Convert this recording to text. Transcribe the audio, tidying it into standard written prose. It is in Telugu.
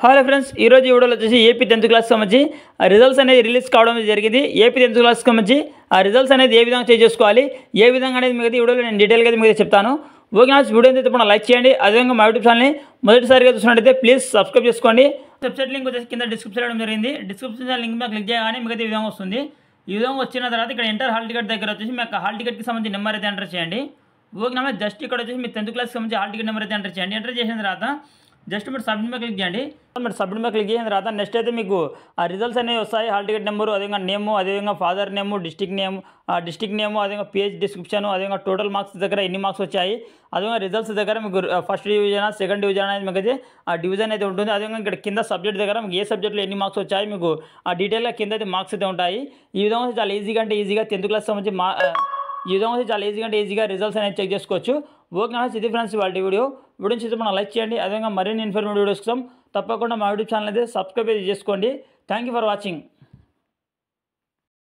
హలో ఫ్రెండ్స్, ఈరోజు ఈ వీడియోలో వచ్చేసి ఏపీ 10th క్లాస్కి సంబంధించి రిజల్ట్స్ అనేది రిలీజ్ కావడం జరిగింది. ఏపీ 10th క్లాస్కి సంబంధించి ఆ రిజల్ట్స్ అనేది ఏ విధంగా చేసుకోవాలి, ఏ విధంగా అనేది మీకు ఈ వీడియోలో నేను డీటెయిల్గా అయితే మీకు చెప్తాను. ఓకే నా వీడియో అయితే ఇప్పుడు లైక్ చేయండి. అదేవిధంగా మా యూట్యూబ్ ఛానల్ని మొదటిసారిగా చూసినట్టయితే ప్లీజ్ సబ్స్క్రైబ్ చేసుకోండి. వెబ్సైట్ లింక్ వచ్చేసి కింద డిస్క్రిప్షన్ ఇవ్వడం జరిగింది. డిస్క్రిప్షన్ లింక్ మీద క్లిక్ చేయగానే మీకు ఈ విధంగా వస్తుంది. ఈ విధంగా వచ్చిన తర్వాత ఇక్కడ ఎంటర్ హాల్ టికెట్ దగ్గర వచ్చేసి మీకు హాల్ టికెట్కి సంబంధించి నెంబర్ అయితే ఎంటర్ చేయండి. ఓకే నా జస్ట్ ఇక్కడ వచ్చేసి మీ 10th క్లాస్కి సంబంధించి హాల్ టికెట్ నెంబర్ అయితే ఎంటర్ చేయండి. ఎంటర్ చేసిన తర్వాత జస్ట్ మీరు సబ్మిట్ మీద క్లిక్ చేయండి. మీరు సబ్మిట్ మీద క్లిక్ చేసిన తర్వాత నెక్స్ట్ అయితే మీకు ఆ రిజల్ట్స్ అనేవి వస్తాయి. హాల్ టికెట్ నెంబరు, అదేవిధంగా నేము, అదేవిధంగా ఫాదర్ నేము, డిస్టిక్ నేము, అదేవిధంగా పేజ్ డిస్క్రిప్షన్, అదేవిధంగా టోటల్ మార్క్స్ దగ్గర ఎన్ని మార్క్స్ వచ్చాయి, అదేవిధంగా రిజల్ట్స్ దగ్గర మీకు ఫస్ట్ డివిజన్, సెకండ్ డివిజన్ అనేది మీకు అయితే ఆ డివిజన్ అయితే ఉంటుంది. అదేవిధంగా ఇక్కడ కింద సబ్జెక్ట్ దగ్గర మీకు ఏ సబ్జెక్ట్లో ఎన్ని మార్క్స్ వచ్చాయి మీకు ఆ డీటెయిల్గా కింద అయితే మార్క్స్ అయితే ఉంటాయి. ఈ విధంగా చాలా ఈజీగా అంటే ఈజీగా 10th క్లాస్ సంబంధించి ఈ విధంగా చాలా ఈజీగా రిజల్ట్స్ అనేది చెక్ చేసుకోవచ్చు. ఓకే నా ఇది ఫ్రెండ్స్ వాళ్ళ వీడియో చూసి మనం లైక్ చేయండి. అదేవిధంగా మరిన్ని ఇన్ఫర్మేటివ్ వీడియోస్ కోసం తప్పకుండా మా యూట్యూబ్ ఛానల్ అయితే సబ్స్క్రైబ్ చేసుకోండి. Thank you for watching.